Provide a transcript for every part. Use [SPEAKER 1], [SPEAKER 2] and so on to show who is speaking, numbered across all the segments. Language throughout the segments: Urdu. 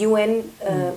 [SPEAKER 1] UN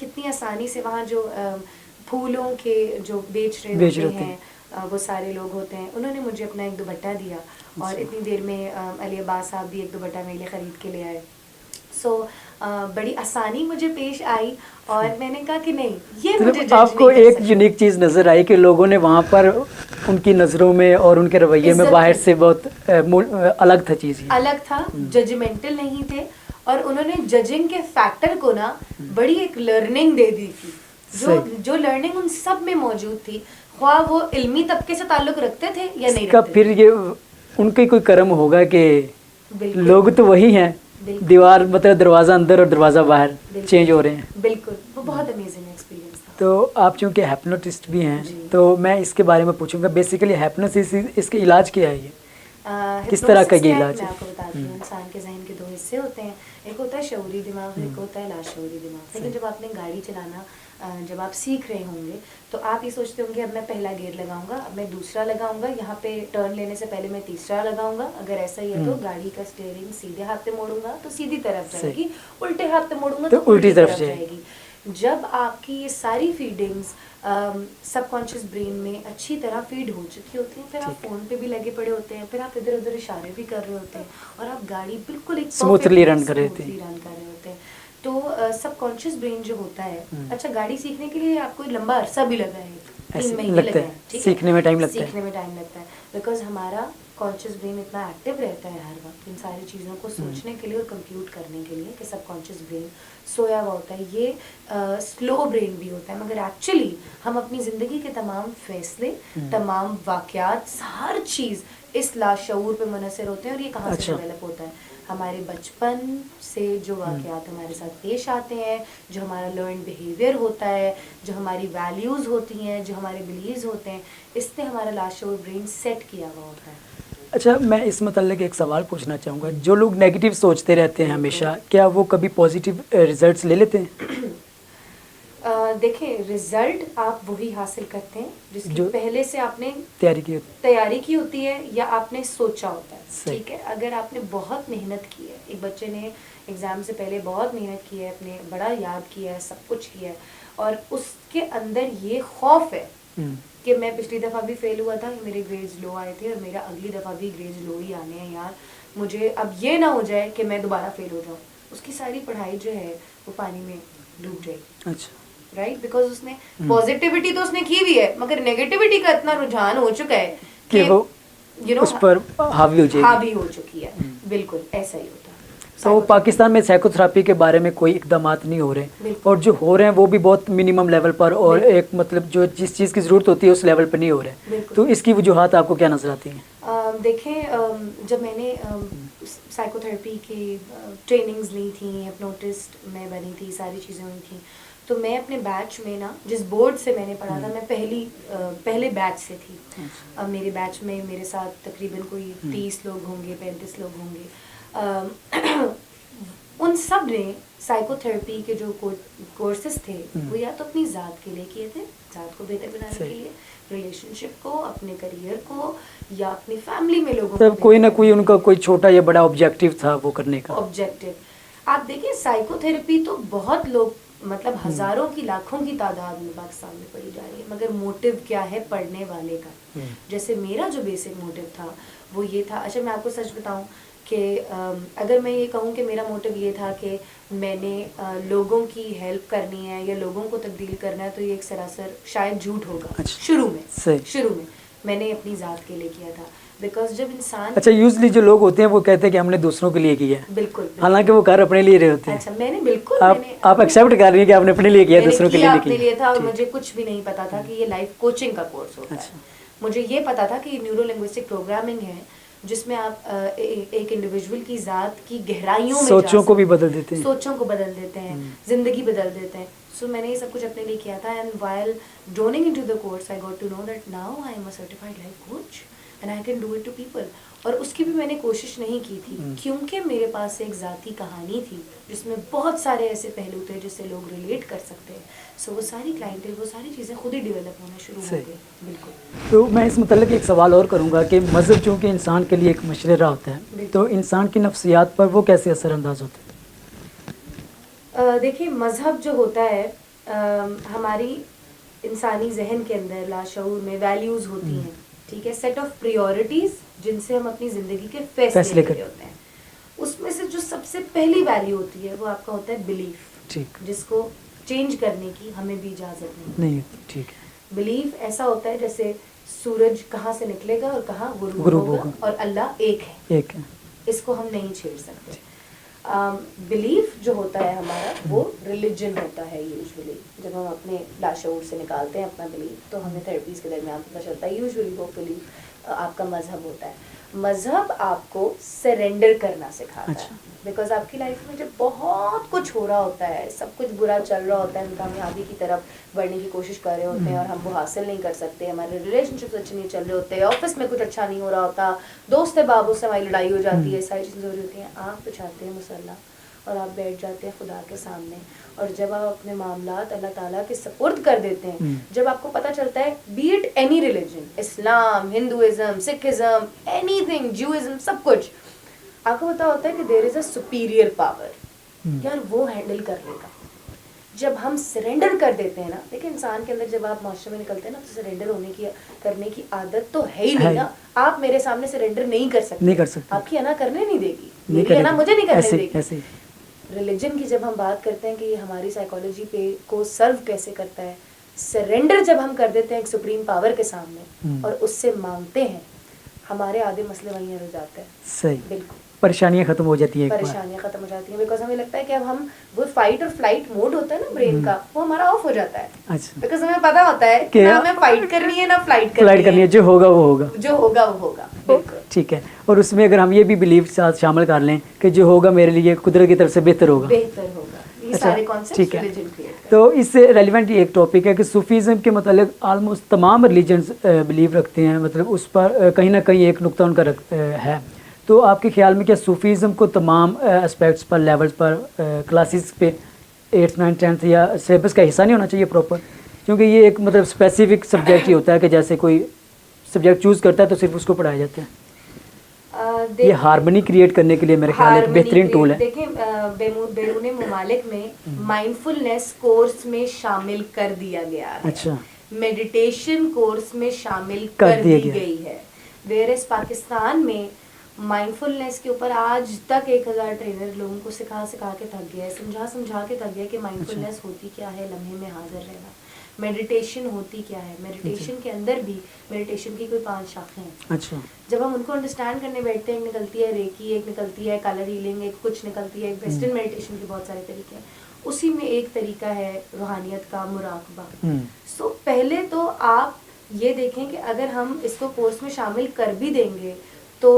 [SPEAKER 1] کتنی آسانی سے وہاں جو پھولوں کے جو بیچ رہے ہوتے ہیں وہ سارے لوگ ہوتے ہیں, انہوں نے مجھے اپنا ایک دوپٹہ دیا اور اتنی دیر میں علی عباس صاحب بھی ایک دوپٹہ میرے لیے خرید کے لے آئے. سو بڑی آسانی مجھے پیش آئی اور میں نے کہا کہ نہیں یہ مجھے جج
[SPEAKER 2] آپ کو
[SPEAKER 1] نہیں کر
[SPEAKER 2] ایک
[SPEAKER 1] سکتے.
[SPEAKER 2] یونیک چیز نظر آئی کہ لوگوں نے وہاں پر ان کی نظروں میں اور ان کے رویے میں باہر سے بہت الگ تھا چیز,
[SPEAKER 1] الگ تھا, ججمنٹل نہیں تھے, اور انہوں نے ججنگ کے فیکٹر کو نا بڑی ایک لرننگ دے دی تھی, جو لرننگ ان سب میں موجود تھی, خواہ وہ علمی طبقے سے تعلق رکھتے تھے یا نہیں رکھتے.
[SPEAKER 2] پھر یہ ان کا کوئی کرم ہوگا کہ لوگ تو وہی ہیں, دیوار مطلب دروازہ اندر اور دروازہ باہر چینج ہو رہے ہیں.
[SPEAKER 1] بالکل, وہ بہت امیزنگ ایکسپیرینس تھا.
[SPEAKER 2] تو آپ چونکہ ہیپنوٹسٹ بھی ہیں تو میں اس کے بارے میں پوچھوں گا, بیسیکلی ہیپنوسس اس کا علاج کیا ہے, یہ کس طرح کا یہ علاج
[SPEAKER 1] میں آپ کو بتاتی ہوں. انسان کے ذہن کے دو حصے ہوتے ہیں, ایک ہوتا ہے شعوری دماغ, ایک ہوتا ہے لاشعوری دماغ. لیکن جب آپ نے گاڑی چلانا جب آپ سیکھ رہے ہوں گے تو آپ یہ سوچتے ہوں گے اب میں پہلا گیئر لگاؤں گا, اب میں دوسرا لگاؤں گا, یہاں پہ ٹرن لینے سے پہلے میں تیسرا لگاؤں گا. اگر ایسا ہی ہے تو گاڑی کا اسٹیئرنگ سیدھے ہاتھ پہ موڑوں گا تو سیدھی طرف جائے گی, الٹے ہاتھ پہ موڑوں گا تو الٹی طرف جائے گی. جب آپ کی یہ ساری فیڈنگز سب کانشیس برین میں اچھی طرح فیڈ ہو چکی ہوتی ہیں, پھر آپ فون پہ بھی لگے پڑے ہوتے ہیں, پھر آپ ادھر ادھر اشارے بھی کر رہے ہوتے ہیں اور آپ گاڑی بالکل ایک
[SPEAKER 2] اسموتھلی رن کر رہے
[SPEAKER 1] ہوتے ہیں. تو سب کانشیس برین جو ہوتا ہے, اچھا گاڑی سیکھنے کے لیے آپ کو لمبا عرصہ بھی لگا ہے, 3 مہینے لگے ہیں,
[SPEAKER 2] سیکھنے میں ٹائم لگتا
[SPEAKER 1] ہے, بیکاز ہمارا کانشیس برین اتنا ایکٹیو رہتا ہے ہر وقت ان ساری چیزوں کو سوچنے کے لیے اور کمپیوٹ کرنے کے لیے کہ سب کانشیس برین سویا ہوا ہوتا ہے. یہ سلو برین بھی ہوتا ہے, مگر ایکچولی ہم اپنی زندگی کے تمام فیصلے, تمام واقعات, ہر چیز اس لاشعور پہ منحصر ہوتے ہیں. اور یہ کہاں سے ڈیولپ ہوتا ہے, ہمارے بچپن سے جو واقعات ہمارے ساتھ پیش آتے ہیں, جو ہمارا لرن بیہیویئر ہوتا ہے, جو ہماری ویلیوز ہوتی ہیں, جو ہمارے بلیوز ہوتے ہیں, اس نے ہمارا لاشعور برین سیٹ کیا ہوا ہوتا ہے.
[SPEAKER 2] اچھا, میں اس متعلق ایک سوال پوچھنا چاہوں گا. جو لوگ نیگیٹو سوچتے رہتے ہیں ہمیشہ, کیا وہ کبھی پازیٹیو ریزلٹس لے لیتے ہیں؟
[SPEAKER 1] دیکھیں, رزلٹ آپ وہی حاصل کرتے ہیں جس کی پہلے سے آپ نے تیاری کی ہوتی ہے یا آپ نے سوچا ہوتا ہے. ٹھیک ہے, اگر آپ نے بہت محنت کی ہے, ایک بچے نے ایگزام سے پہلے بہت محنت کی ہے, اپنے بڑا یاد کیا ہے, سب کچھ کیا ہے, اور اس کے اندر یہ خوف ہے کہ میں پچھلی دفعہ بھی فیل ہوا تھا, میرے گریڈز لو آئے تھے اور میرا اگلی دفعہ بھی گریڈز لو ہی آنے ہیں یار, مجھے اب یہ نہ ہو جائے کہ میں دوبارہ فیل ہو جاؤں, اس کی ساری پڑھائی جو ہے وہ پانی میں ڈوب جائے گی.
[SPEAKER 2] اچھا,
[SPEAKER 1] رائٹ, بیکاز اس نے پازیٹیوٹی تو اس نے کی بھی ہے, مگر نیگیٹیوٹی کا اتنا رجحان ہو چکا ہے کہ وہ
[SPEAKER 2] اس پر
[SPEAKER 1] حاوی ہو چکی ہے. بالکل ایسا ہی ہوتا ہے.
[SPEAKER 2] تو پاکستان میں سائیکو تھراپی کے بارے میں کوئی اقدامات نہیں ہو رہے, اور جو ہو رہے ہیں وہ بھی بہت منیمم لیول پر, اور ایک مطلب جو جس چیز کی ضرورت ہوتی ہے اس لیول پہ نہیں ہو رہے. تو اس کی وجوہات آپ کو کیا نظر آتی ہیں؟
[SPEAKER 1] دیکھیں, جب میں نے سائیکو تھراپی کی ٹریننگز لی تھیں, ہپنوٹسٹ میں بنی تھی, ساری چیزیں ہوئی تھیں, تو میں اپنے بیچ میں نا, جس بورڈ سے میں نے پڑھا تھا, میں پہلے بیچ سے تھی. میرے بیچ میں میرے ساتھ تقریباً کوئی 30 لوگ ہوں گے, 35 لوگ ہوں گے. ان سب نے سائیکو تھراپی کے جو کورسز تھے وہ یا تو اپنی ذات کے لیے کیے تھے, ذات کو بہتر بنانے کے لیے, ریلیشن شپ کو, اپنے کریئر کو, یا اپنی فیملی میں لوگوں کو,
[SPEAKER 2] کوئی نہ کوئی ان کا کوئی چھوٹا یا بڑا آبجیکٹیو تھا وہ کرنے کا.
[SPEAKER 1] آبجیکٹیو آپ دیکھیں, سائیکو تھراپی تو بہت لوگ, مطلب ہزاروں کی, لاکھوں کی تعداد میں پاکستان میں پڑھی جا رہی ہے, مگر موٹیو کیا ہے پڑھنے والے کا. جیسے میرا جو بیسک موٹیو تھا وہ یہ تھا, اچھا میں آپ کو سچ بتاؤں کہ اگر میں یہ کہوں کہ میرا موٹیو یہ تھا کہ میں نے لوگوں کی ہیلپ کرنی ہے یا لوگوں کو تبدیل کرنا ہے, تو یہ ایک سراسر شاید جھوٹ ہوگا. شروع میں میں نے اپنی ذات کے لیے کیا تھا, بیکاز جب انسان,
[SPEAKER 2] اچھا یوزلی جو لوگ ہوتے ہیں وہ کہتے ہیں کہ ہم نے دوسروں کے لیے کیا ہے,
[SPEAKER 1] بالکل,
[SPEAKER 2] حالانکہ وہ کار اپنے لیے رہے ہوتے ہیں.
[SPEAKER 1] اچھا, میں نے بالکل,
[SPEAKER 2] آپ ایکسیپٹ کر رہی ہیں کہ آپ نے اپنے لیے کیا, دوسروں کے لیے
[SPEAKER 1] اپنے لیے تھا, اور مجھے کچھ بھی نہیں پتا تھا کہ یہ لائف کوچنگ کا کورس ہوتا ہے. مجھے یہ پتا تھا کہ یہ نیورو لنگوسٹک پروگرامنگ ہے, جس میں آپ ایک انڈیویجول کی ذات کی گہرائیوں میں
[SPEAKER 2] سوچوں کو بھی بدل دیتے ہیں,
[SPEAKER 1] سوچوں کو بدل دیتے ہیں, زندگی بدل دیتے ہیں. سو میں نے یہ سب کچھ اپنے لیے کیا تھا, and while drowning into the course I got to know that now I am a certified life coach and I can do it to people. اور اس کی بھی میں نے کوشش نہیں کی تھی, کیونکہ میرے پاس ایک ذاتی کہانی تھی جس میں بہت سارے ایسے پہلو تھے جس سے لوگ ریلیٹ کر سکتے ہیں. سو وہ ساری کلائنٹل, وہ ساری چیزیں خود ہی ڈیولپ ہونا شروع ہو گئی. بالکل.
[SPEAKER 2] تو میں اس متعلق ایک سوال اور کروں گا کہ مذہب چونکہ انسان کے لیے ایک مشرہ ہوتا ہے, تو انسان کی نفسیات پر وہ کیسے اثر انداز ہوتا ہے؟
[SPEAKER 1] دیکھیں مذہب جو ہوتا ہے ہماری انسانی ذہن کے اندر لاشعور میں ویلیوز ہوتی ہیں, ٹھیک ہے, سیٹ آف پریورٹیز جن سے ہم اپنی زندگی کے فیصلے لے رہے ہوتے ہیں. اس میں سے جو سب سے پہلی ویلیو ہوتی ہے وہ آپ کا ہوتا ہے بلیف, جس کو چینج کرنے کی ہمیں بھی اجازت نہیں.
[SPEAKER 2] ٹھیک ہے.
[SPEAKER 1] بلیف ایسا ہوتا ہے جیسے سورج کہاں سے نکلے گا اور کہاں غروب ہوگا, اور اللہ ایک ہے, اس کو ہم نہیں چھیڑ سکتے. بلیف جو ہوتا ہے ہمارا وہ ریلیجن ہوتا ہے. یوزولی جب ہم اپنے لاشعور سے نکالتے ہیں اپنا بلیف تو ہمیں تھراپیز کے درمیان پتہ چلتا ہے یوزولی وہ بلیف آپ کا مذہب ہوتا ہے. مذہب آپ کو سرینڈر کرنا سکھاتا ہے, بیکاز آپ کی لائف میں جب بہت کچھ ہو رہا ہوتا ہے, سب کچھ برا چل رہا ہوتا ہے, ہم کامیابی کی طرف بڑھنے کی کوشش کر رہے ہوتے ہیں اور ہم وہ حاصل نہیں کر سکتے, ہمارے ریلیشن شپس اچھے نہیں چل رہے ہوتے, آفس میں کچھ اچھا نہیں ہو رہا ہوتا, دوست بابوں سے ہماری لڑائی ہو جاتی ہے, ساری چیزیں ہو رہی ہوتی ہیں, آپ بچھاتے ہیں مصالحہ اور آپ بیٹھ جاتے ہیں خدا کے سامنے, اور جب آپ اپنے معاملات اللہ تعالیٰ کے سپرد کر دیتے ہیں, جب آپ کو پتہ چلتا ہے بی اٹ اینی ریلیجن, اسلام, Hinduism, Sikhism, anything, Judaism, سب کچھ, آپ کو پتہ ہوتا ہے کہ دیر از اے سپیریئر پاور, یار وہ ہینڈل کر لے گا. جب ہم سرینڈر کر دیتے ہیں نا, دیکھیں انسان کے اندر جب آپ معاشرے میں نکلتے ہیں نا تو سرینڈر ہونے کی کرنے کی عادت تو ہے ہی نہیں نا. آپ میرے سامنے سرینڈر نہیں کر سکتے, آپ کی انا کرنے نہیں دے گی, میری انا مجھے نہیں کرنے دے گی. ریلیجن کی جب ہم بات کرتے ہیں کہ یہ ہماری سائیکالوجی پہ کو سرو کیسے کرتا ہے, سرینڈر جب ہم کر دیتے ہیں ایک سپریم پاور کے سامنے اور اس سے مانگتے ہیں, ہمارے آدھے مسئلے وہیں ہو جاتے ہیں. صحیح, بالکل,
[SPEAKER 2] پریشانیاں ختم ہو جاتی ہیں,
[SPEAKER 1] پریشانیاں ختم ہو جاتی ہیں, بیکاز ہمیں لگتا ہے کہ اب ہم وہ فائٹ اور فلائٹ موڈ ہوتا ہے نا برین کا, وہ ہمارا آف ہو جاتا ہے, بیکاز ہمیں پتا ہوتا ہے کہ نہ ہمیں فائٹ کرنی ہے نہ فلائٹ کرنی ہے,
[SPEAKER 2] جو ہوگا وہ ہوگا,
[SPEAKER 1] جو ہوگا وہ ہوگا.
[SPEAKER 2] ٹھیک ہے. اور اس میں اگر ہم یہ بھی بلیف ساتھ شامل کر لیں کہ جو ہوگا میرے لیے قدرت کی طرف سے بہتر ہوگا,
[SPEAKER 1] یہ سارے کانسیپٹس ریلیجن کریٹ کرتے ہیں.
[SPEAKER 2] تو اس سے ریلیونٹ ایک ٹاپک ہے کہ صوفیزم کے متعلق آلموسٹ تمام ریلیجنس بلیو رکھتے ہیں, مطلب اس پر کہیں نہ کہیں ایک نقطہ ان کا ہے. تو آپ کے خیال میں کیا صوفیزم کو تمام اسپیکٹس پر, لیولز پر, کلاسز پہ 8th 9th 10th یا سلیبس کا حصہ نہیں ہونا چاہیے پراپر, کیونکہ یہ ایک مطلب اسپیسیفک سبجیکٹ ہی ہوتا ہے کہ جیسے کوئی سبجیکٹ چوز کرتا ہے تو صرف اس کو پڑھایا جاتا ہے. یہ ہارمنی کریٹ کرنے کے لیے میرے خیال ایک بہترین ٹول ہے.
[SPEAKER 1] دیکھیں بیرون ممالک میں مائنڈفلنس کورس میں شامل کر دیا گیا ہے,
[SPEAKER 2] اچھا,
[SPEAKER 1] میڈیٹیشن کورس میں شامل کر دی گئی ہے, ویئرز پاکستان میں مائنڈفلنس کے اوپر آج تک 1000 ٹرینر لوگوں کو سکھا کے تھک گیا ہے, سمجھا کے تھک گیا کہ مائنڈفلنس ہوتی کیا ہے, لمحے میں حاضر رہنا. میڈیٹیشن ہوتی کیا ہے, میڈیٹیشن کے اندر بھی میڈیٹیشن کی کوئی 5 شاخیں ہیں.
[SPEAKER 2] اچھا,
[SPEAKER 1] جب ہم ان کو انڈرسٹینڈ کرنے بیٹھتے ہیں, ایک نکلتی ہے ریکی, ایک نکلتی ہے کلر ہیلنگ, ایک کچھ نکلتی ہے, ایک ویسٹرن میڈیٹیشن کے بہت سارے طریقے ہیں, اسی میں ایک طریقہ ہے روحانیت کا مراقبہ. سو پہلے تو آپ یہ دیکھیں کہ اگر ہم اس کو کورس میں شامل کر بھی دیں گے تو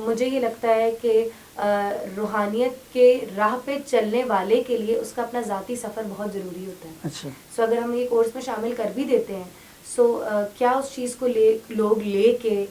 [SPEAKER 1] مجھے یہ لگتا ہے کہ روحانیت کے راہ پہ چلنے والے کے لیے اس کا اپنا ذاتی سفر بہت ضروری ہوتا ہے.
[SPEAKER 2] اچھا,
[SPEAKER 1] سو اگر ہم یہ کورس میں شامل کر بھی دیتے ہیں, سو کیا اس چیز کو لوگ لے کے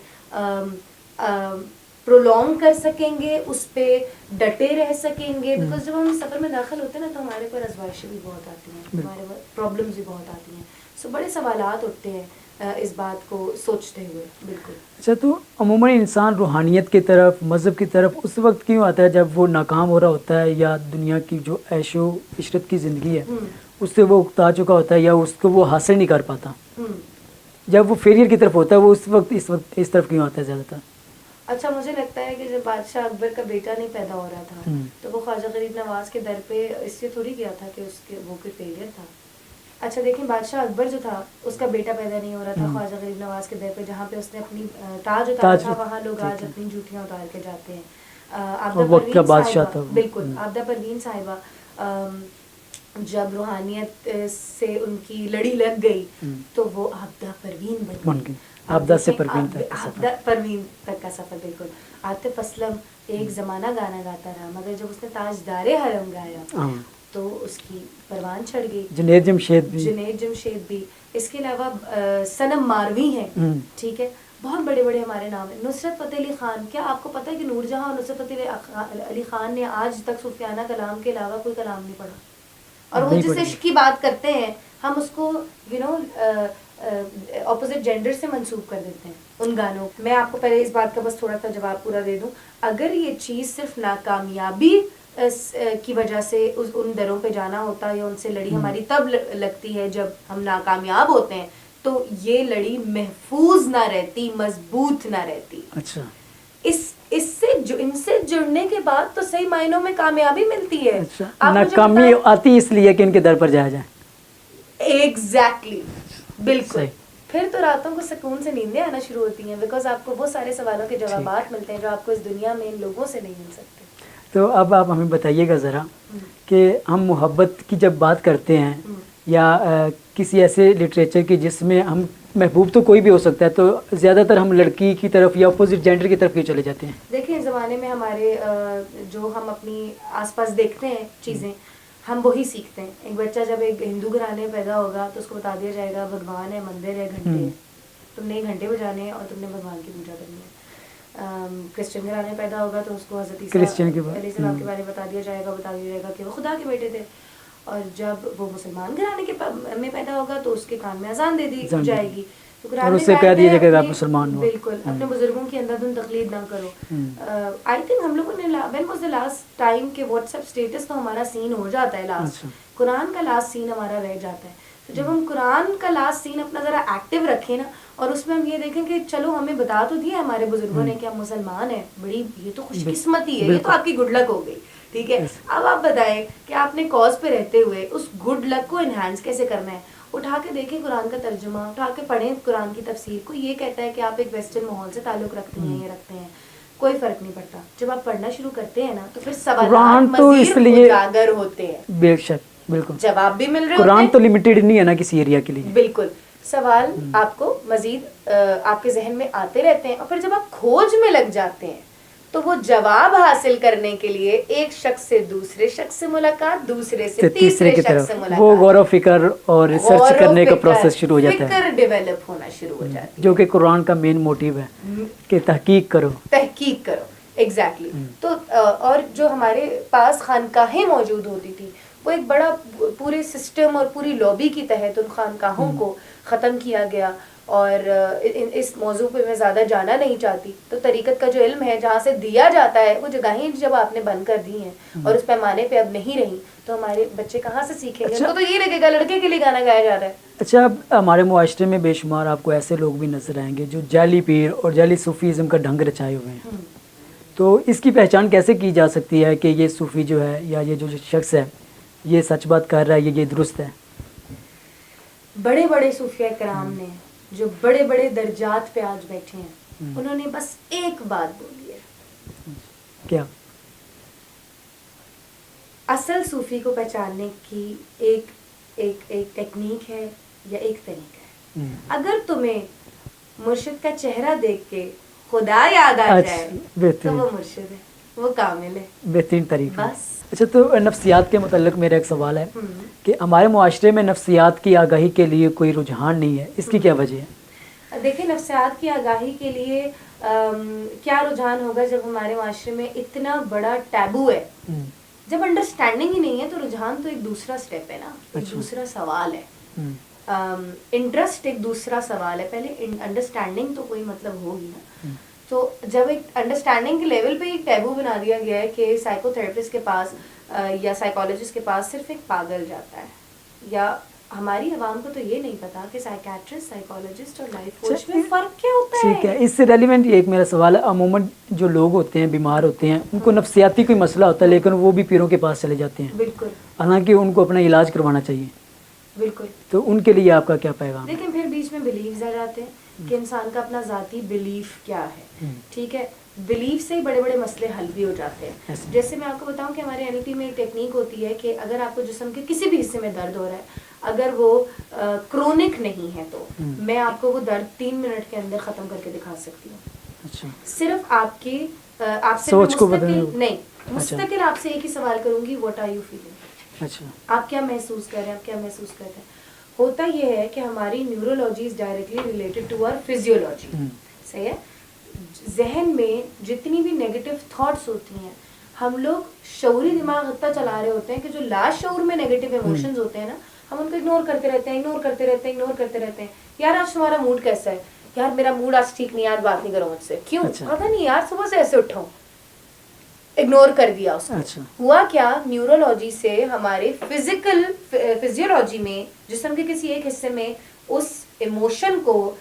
[SPEAKER 1] پرولونگ کر سکیں گے, اس پہ ڈٹے رہ سکیں گے, بیکاز جب ہم سفر میں داخل ہوتے ہیں نا تو ہمارے پر آزمائشیں بھی بہت آتی ہیں, ہمارے پر پرابلمز بھی بہت آتی ہیں. سو بڑے سوالات اٹھتے ہیں اس بات کو سوچتے ہوئے. بالکل.
[SPEAKER 2] اچھا, تو عموماً انسان روحانیت کی طرف, مذہب کی طرف اس وقت کیوں آتا ہے جب وہ ناکام ہو رہا ہوتا ہے, یا دنیا کی جو عیش و عشرت کی زندگی ہے اس سے وہ اکتا چکا ہوتا ہے, یا اس کو وہ حاصل نہیں کر پاتا. جب وہ فیلئر کی طرف ہوتا ہے وہ اس وقت اس طرف کیوں آتا ہے زیادہ تر؟
[SPEAKER 1] اچھا, مجھے لگتا ہے کہ جب بادشاہ اکبر کا بیٹا نہیں پیدا ہو رہا تھا تو وہ خواجہ غریب نواز کے در پہ اس سے تھوڑی گیا تھا کہ اس کے وہ کوئی فیلئر تھا. اچھا دیکھیں, بادشاہ اکبر جو تھا اس کا بیٹا پیدا نہیں ہو رہا تھا خواجہ غریب نواز کے در پہ, جہاں پہ اس نے اپنی تاج اتارا تھا, وہاں لوگ آج اپنی جوتیاں اتار کے جاتے ہیں. عابدہ پروین صاحبہ, بالکل, عابدہ پروین صاحبہ جب روحانیت سے ان کی لڑی لگ گئی تو وہ عابدہ پروین بن گئی. عابدہ پروین تک کا سفر. بالکل. عاطف اسلم ایک زمانہ گانا گاتا رہا, مگر جب اس نے تاجدار حرم گایا تو اس کی پروان چڑھ گئی. جنید جمشید بھی. اس کے علاوہ صنم ماروی ہیں, ٹھیک ہے, بہت بڑے بڑے ہمارے نام ہیں. نصرت فتح علی خان, کیا آپ کو پتہ ہے کہ نور جہاں اور نصرت فتح علی خان نے آج تک صوفیانہ کلام کے علاوہ کوئی کلام نہیں پڑھا, اور وہ جس عشق کی بات کرتے ہیں ہم اس کو اپوزٹ جینڈر سے منسوب کر دیتے ہیں ان گانوں. میں آپ کو پہلے اس بات کا بس تھوڑا سا جواب پورا دے دوں. اگر یہ چیز صرف ناکامیابی کی وجہ سے ان دروں پہ جانا ہوتا ہے یا ان سے لڑی ہماری تب لگتی ہے جب ہم ناکامیاب ہوتے ہیں, تو یہ لڑی محفوظ نہ رہتی, مضبوط نہ رہتی.
[SPEAKER 2] اچھا,
[SPEAKER 1] ان سے جڑنے کے بعد تو صحیح معنوں میں کامیابی ملتی ہے.
[SPEAKER 2] اچھا, ناکامی آتی اس لیے کہ ان کے در پر جایا جائے.
[SPEAKER 1] ایگزیکٹلی, بالکل. پھر تو راتوں کو سکون سے نیندیں آنا شروع ہوتی ہیں, بیکاز آپ کو وہ سارے سوالوں کے جوابات ملتے ہیں جو آپ کو اس دنیا میں ان لوگوں سے نہیں مل سکتے.
[SPEAKER 2] تو اب آپ ہمیں بتائیے گا ذرا کہ ہم محبت کی جب بات کرتے ہیں یا کسی ایسے لٹریچر کی جس میں ہم, محبوب تو کوئی بھی ہو سکتا ہے, تو زیادہ تر ہم لڑکی کی طرف یا اپوزٹ جینڈر کی طرف کیوں چلے جاتے ہیں؟
[SPEAKER 1] دیکھیں, اس زمانے میں ہمارے جو ہم اپنی آس پاس دیکھتے ہیں چیزیں, ہم وہی سیکھتے ہیں. ایک بچہ جب ایک ہندو گھرانے میں پیدا ہوگا تو اس کو بتا دیا جائے گا بھگوان ہے, مندر ہے, گھنٹے ہے, تم نے گھنٹے بجانے ہیں اور تم نے بھگوان کی پوجا کرنی ہے. کرسچن گھرانے میں پیدا ہوگا تو اس کو حضرت عیسیٰ علیہ السلام کے بارے میں بتا دیا جائے گا کہ وہ خدا کے بیٹے تھے. اور جب وہ مسلمان گھرانے میں پیدا ہوگا تو اس کے کان میں اذان دے دی جائے گی. تو قرآن میں کہتے ہیں بالکل اپنے بزرگوں کی اندھادھند تقلید نہ کرو. آئی تھنک ہم لوگوں نے when was the last time کہ واٹس ایپ اسٹیٹس تو ہمارا سین ہو جاتا ہے لاسٹ, قرآن کا لاسٹ سین ہمارا رہ جاتا ہے. تو جب ہم قرآن کا لاسٹ سین اپنا ذرا ایکٹیو رکھیں نا, اور اس میں ہم یہ دیکھیں کہ چلو ہمیں بتا تو دیا ہمارے بزرگوں نے کہ ہم مسلمان ہیں, بڑی یہ تو خوش قسمتی ہے, یہ تو آپ کی گڈ لک ہو گئی, ٹھیک ہے. اب آپ بتائیں کہ آپ نے کاز پہ رہتے ہوئے اس گڈ لک کو انہانس کیسے کرنا ہے. اٹھا کے دیکھیں قرآن کا ترجمہ, اٹھا کے پڑھیں قرآن کی تفسیر. کوئی یہ کہتا ہے کہ آپ ایک ویسٹرن ماحول سے تعلق رکھتے ہیں یا رکھتے ہیں, کوئی فرق نہیں پڑتا. جب آپ پڑھنا شروع کرتے ہیں نا تو پھر سوالات مزید اجاگر ہوتے ہیں.
[SPEAKER 2] بے شک, بالکل,
[SPEAKER 1] جواب بھی مل رہے ہوتے ہیں.
[SPEAKER 2] قرآن تو لمیٹڈ نہیں ہے نا کسی ایریا کے لیے.
[SPEAKER 1] بالکل, سوال آپ کو مزید آپ کے ذہن میں آتے رہتے ہیں, اور پھر جب آپ کھوج میں لگ جاتے ہیں تو وہ جواب حاصل کرنے کے لیے ایک شخص سے دوسرے شخص سے ملاقات, دوسرے سے تیسرے شخص سے ملاقات,
[SPEAKER 2] وہ غور و فکر اور ریسرچ کرنے کا پروسیس شروع ہو جاتا ہے,
[SPEAKER 1] فکر ڈیولپ ہونا شروع ہو جاتی ہے,
[SPEAKER 2] جو کہ قرآن کا مین موٹیو ہے کہ تحقیق کرو.
[SPEAKER 1] ایگزیکٹلی. تو اور جو ہمارے پاس خانقاہیں موجود ہوتی تھی, وہ ایک بڑا پورے سسٹم اور پوری لابی کی تحت ان خانقاہوں کو ختم کیا گیا. اور اس موضوع پہ میں زیادہ جانا نہیں چاہتی. تو طریقت کا جو علم ہے جہاں سے دیا جاتا ہے, وہ جگہیں جب آپ نے بند کر دی ہیں اور اس پیمانے پہ اب نہیں رہی, تو ہمارے بچے کہاں سے سیکھیں گے؟ ان کو تو یہ لگے گا لڑکے کے لیے گانا گایا جا رہا ہے.
[SPEAKER 2] اچھا, اب ہمارے معاشرے میں بے شمار آپ کو ایسے لوگ بھی نظر آئیں گے جو جعلی پیر اور جعلی صوفیزم کا ڈھنگ رچائے ہوئے ہیں. تو اس کی پہچان کیسے کی جا سکتی ہے کہ یہ صوفی جو ہے یا یہ جو شخص ہے یہ سچ بات کر رہا ہے, یہ درست ہے؟
[SPEAKER 1] بڑے بڑے صوفیاء کرام نے جو بڑے بڑے درجات پہ آج بیٹھے ہیں, انہوں نے بس ایک بات بولی ہے.
[SPEAKER 2] کیا؟
[SPEAKER 1] اصل صوفی کو پہچاننے کی ایک ٹیکنیک ہے یا ایک طریقہ ہے. اگر تمہیں مرشد کا چہرہ دیکھ کے خدا یاد آ جائے تو وہ مرشد ہے, وہ کامل ہے.
[SPEAKER 2] بہترین طریقہ.
[SPEAKER 1] بس.
[SPEAKER 2] اچھا, تو نفسیات کے متعلق میرا ایک سوال ہے کہ ہمارے معاشرے میں نفسیات کی آگاہی کے لیے کوئی رجحان نہیں ہے, اس کی کیا وجہ ہے؟
[SPEAKER 1] دیکھیں, نفسیات کی آگاہی کے لیے کیا رجحان ہوگا جب ہمارے معاشرے میں اتنا بڑا ٹیبو ہے. جب انڈرسٹینڈنگ ہی نہیں ہے تو رجحان تو ایک دوسرا سٹیپ ہے نا, ایک دوسرا سوال ہے. انٹرسٹ ایک دوسرا سوال ہے. پہلے انڈرسٹینڈنگ تو کوئی مطلب ہوگی نا. تو جب ایک انڈرسٹینڈنگ کے لیول پہ ایک ٹیبو بنا دیا گیا ہے کہ سائیکو تھراپسٹ کے پاس یا سائیکالوجسٹ کے پاس صرف ایک پاگل جاتا ہے, یا ہماری عوام کو تو یہ نہیں پتا کہ سائیکیٹرسٹ, سائیکالوجسٹ اور لائف کوچ میں فرق کیا ہوتا ہے.
[SPEAKER 2] ٹھیک ہے, اس سے ریلیونٹ ایک میرا سوال ہے. عموماً جو لوگ ہوتے ہیں, بیمار ہوتے ہیں, ان کو نفسیاتی کوئی مسئلہ ہوتا ہے لیکن وہ بھی پیروں کے پاس چلے جاتے ہیں.
[SPEAKER 1] بالکل.
[SPEAKER 2] حالانکہ ان کو اپنا علاج کروانا چاہیے.
[SPEAKER 1] بالکل.
[SPEAKER 2] تو ان کے لیے آپ کا کیا پیغام ہے؟
[SPEAKER 1] لیکن پھر بیچ میں بلیفز آ جاتے ہیں کہ انسان کا اپنا ذاتی بلیف کیا ہے. ٹھیک ہے, بلیف سے ہی بڑے بڑے مسئلے حل بھی ہو جاتے ہیں. جیسے میں آپ کو بتاؤں کہ ہمارے NLP میں ایک ٹیکنیک ہوتی ہے کہ اگر آپ کو جسم کے کسی بھی حصے میں درد ہو رہا ہے, اگر وہ کرونک نہیں ہے تو میں آپ کو وہ درد 3 منٹ کے اندر ختم کر کے دکھا سکتی ہوں.
[SPEAKER 2] اچھا.
[SPEAKER 1] صرف آپ سے
[SPEAKER 2] سوچ کو
[SPEAKER 1] مستقل آپ سے ایک ہی سوال کروں گی, واٹ آر یو فیلنگ.
[SPEAKER 2] اچھا,
[SPEAKER 1] آپ کیا محسوس کر رہے ہیں, آپ کیا محسوس کرتے ہیں. ہوتا یہ ہے کہ ہماری neurology is directly related to our physiology. صحیح ہے. ذہن میں جتنی بھی نیگیٹو تھاٹس ہوتی ہیں, ہم لوگ شعوری دماغ اتنا چلا رہے ہوتے ہیں کہ جو لا شعور میں نیگیٹو ایموشنز ہوتے ہیں نا, ہم ان کو اگنور کرتے رہتے ہیں. یار آج تمہارا موڈ کیسا ہے؟ یار میرا موڈ آج ٹھیک نہیں, آج بات نہیں کرو مجھ سے. کیوں؟ پتہ نہیں یار, صبح سے ایسے اٹھا ہوں. اگنور کر دیا اس کو.
[SPEAKER 2] اچھا.
[SPEAKER 1] ہوا کیا, نیورولوجی سے ہمارے فزیولوجی میں جسم کے کسی ایک حصے میں اس ایموشن کو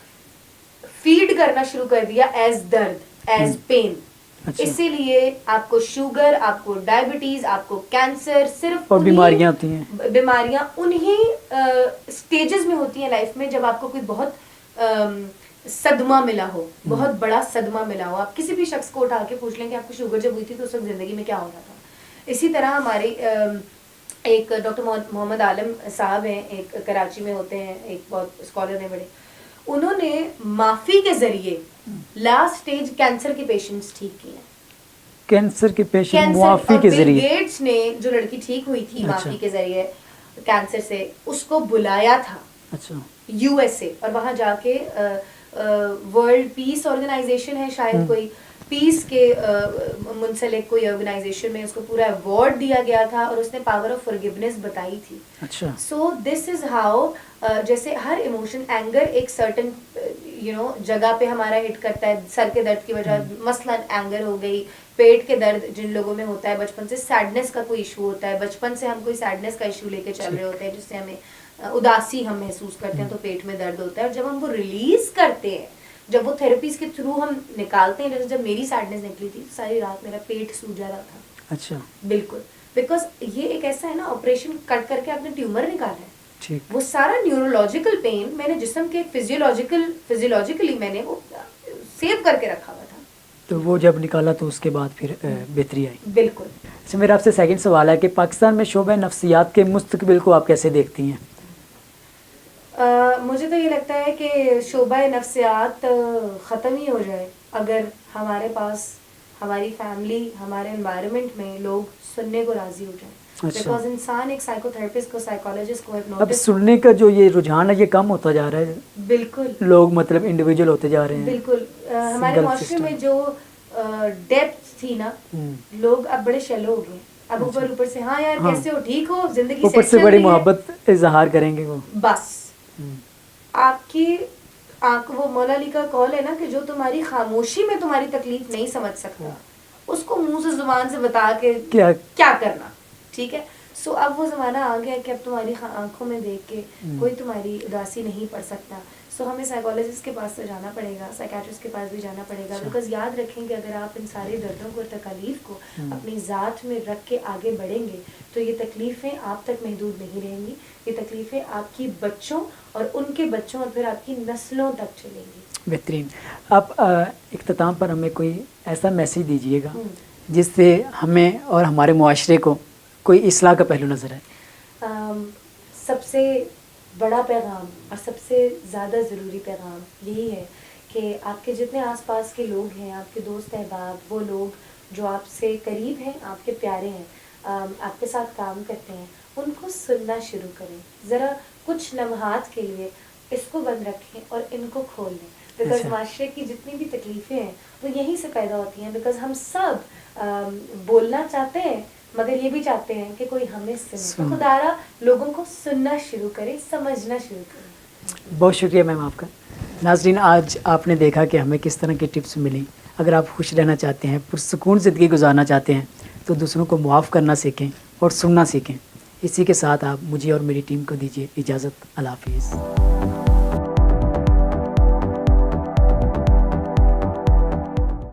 [SPEAKER 1] فیڈ کرنا شروع کر دیا ایز درد, ایز پین. اسی لیے آپ کو شوگر, آپ کو ڈائبٹیز, آپ کو کینسر, صرف
[SPEAKER 2] اور بیماریاں ہوتی ہیں.
[SPEAKER 1] بیماریاں انہی سٹیجز میں ہوتی ہیں لائف میں جب آپ کو کوئی بہت صدمہ ملا ہو, بہت بڑا صدمہ ملا ہو. آپ کسی بھی شخص کو اٹھا کے پوچھ لیں کہ آپ کو شوگر جب ہوئی تھی تو اس وقت زندگی میں کیا ہو رہا تھا. اسی طرح ہمارے ایک ڈاکٹر محمد عالم صاحب ہیں, ایک کراچی میں ہوتے ہیں, ایک بہت اسکالر ہیں بڑے, انہوں نے معافی کے ذریعے لاسٹ سٹیج کینسر کے پیشنٹس ٹھیک کیے ہیں.
[SPEAKER 2] کینسر کے پیشنٹ معافی کے ذریعے.
[SPEAKER 1] بل گیٹس نے جو لڑکی ٹھیک ہوئی تھی معافی کے ذریعے کینسر سے, اس کو بلایا تھا
[SPEAKER 2] اچھا
[SPEAKER 1] یو ایس اے, اور وہاں جا کے ورلڈ پیس آرگنائزیشن ہے شاید, کوئی پیس کے منسلک کوئی آرگنائزیشن میں اس کو پورا ایوارڈ دیا گیا تھا, اور اس نے پاور آف فارگیونیس بتائی تھی.
[SPEAKER 2] اچھا.
[SPEAKER 1] سو دس از ہاؤ, جیسے ہر ایموشن, اینگر ایک سرٹن جگہ پہ ہمارا ہٹ کرتا ہے سر کے درد کی وجہ, مثلاً اینگر ہو گئی, پیٹ کے درد جن لوگوں میں ہوتا ہے, بچپن سے سیڈنس کا کوئی ایشو ہوتا ہے, بچپن سے ہم کوئی سیڈنس کا ایشو لے کے چل رہے ہوتے ہیں جس سے ہمیں اداسی ہم محسوس کرتے ہیں, تو پیٹ میں درد ہوتا ہے. اور جب ہم وہ ریلیز کرتے ہیں, جب وہ تھراپیز کے تھرو ہم نکالتے ہیں, جیسے جب میری سیڈنس نکلی تھی ساری رات میرا پیٹ سوجا رہا تھا.
[SPEAKER 2] اچھا.
[SPEAKER 1] بالکل, بیکاز یہ ایک ایسا ہے نا, آپریشن کٹ کر کے آپ نے ٹیومر نکالا ہے.
[SPEAKER 2] ٹھیک.
[SPEAKER 1] وہ سارا نیورولوجیکل پین میں نے جسم کے فزیولوجیکلی میں نے وہ سیو کر کے رکھا ہوا تھا.
[SPEAKER 2] تو وہ جب نکالا تو اس کے بعد پھر بہتری آئی.
[SPEAKER 1] بالکل.
[SPEAKER 2] اچھا, میرا آپ سے سیکنڈ سوال ہے کہ پاکستان میں شعبہ نفسیات کے مستقبل کو آپ کیسے دیکھتی ہیں؟
[SPEAKER 1] مجھے تو یہ لگتا ہے کہ شعبہ نفسیات ختم ہی ہو جائے اگر ہمارے پاس, ہماری فیملی, ہمارے انوائرمنٹ میں لوگ سننے کو راضی ہو جائیں. بیکاز انسان ایک سائیکو تھراپسٹ کو, سائیکالوجسٹ کو,
[SPEAKER 2] اب سننے کا جو یہ رجحان ہے یہ کم ہوتا جا رہا ہے.
[SPEAKER 1] بالکل.
[SPEAKER 2] لوگ مطلب انڈیویجول ہوتے جا رہے ہیں.
[SPEAKER 1] بالکل. ہمارے معاشرے میں جو ڈیپتھ تھی نا, لوگ اب بڑے شیلو ہو گئے. اب اوپر سے ہاں یار کیسے ہو, ٹھیک ہو, زندگی
[SPEAKER 2] اوپر سے بڑی محبت اظہار کریں گے وہ. بس
[SPEAKER 1] آپ کی آنکھ, وہ مولا علی کا قول ہے نا کہ جو تمہاری خاموشی میں تمہاری تکلیف نہیں سمجھ سکتا اس کو منہ سے زبان سے بتا کے کیا کرنا. ٹھیک ہے. سو اب وہ زمانہ آ گیا کہ اب تمہاری آنکھوں میں دیکھ کے کوئی تمہاری اداسی نہیں پڑ سکتا. سو ہمیں سائیکالوجسٹ کے پاس تو جانا پڑے گا, سائیکیٹرسٹ کے پاس بھی جانا پڑے گا. بیکاز یاد رکھیں کہ اگر آپ ان سارے دردوں کو, تکالیف کو اپنی ذات میں رکھ کے آگے بڑھیں گے تو یہ تکلیفیں آپ تک محدود نہیں رہیں گی. یہ تکلیفیں آپ کی بچوں اور ان کے بچوں اور پھر آپ کی نسلوں تک چلیں گی.
[SPEAKER 2] بہترین. آپ اختتام پر ہمیں کوئی ایسا میسیج دیجیے گا جس سے ہمیں اور ہمارے معاشرے کو کوئی اصلاح کا پہلو نظر آئے.
[SPEAKER 1] سب سے بڑا پیغام اور سب سے زیادہ ضروری پیغام یہی ہے کہ آپ کے جتنے آس پاس کے لوگ ہیں, آپ کے دوست احباب, وہ لوگ جو آپ سے قریب ہیں, آپ کے پیارے ہیں, آپ کے ساتھ کام کرتے ہیں, ان کو سننا شروع کریں. ذرا کچھ لمحات کے لیے اس کو بند رکھیں اور ان کو کھول دیں. بیکاز معاشرے کی جتنی بھی تکلیفیں ہیں وہ یہیں سے پیدا ہوتی ہیں. بیکاز ہم سب بولنا چاہتے ہیں مگر یہ بھی چاہتے ہیں کہ کوئی ہمیں سنے. تو خدارا لوگوں کو سننا شروع کرے, سمجھنا شروع کرے.
[SPEAKER 2] بہت شکریہ میم آپ کا. ناظرین, آج آپ نے دیکھا کہ ہمیں کس طرح کی ٹپس ملی. اگر آپ خوش رہنا چاہتے ہیں, پرسکون زندگی گزارنا چاہتے ہیں تو دوسروں کو معاف کرنا سیکھیں اور سننا سیکھیں. اسی کے ساتھ آپ مجھے اور میری ٹیم کو دیجیے اجازت. اللہ حافظ.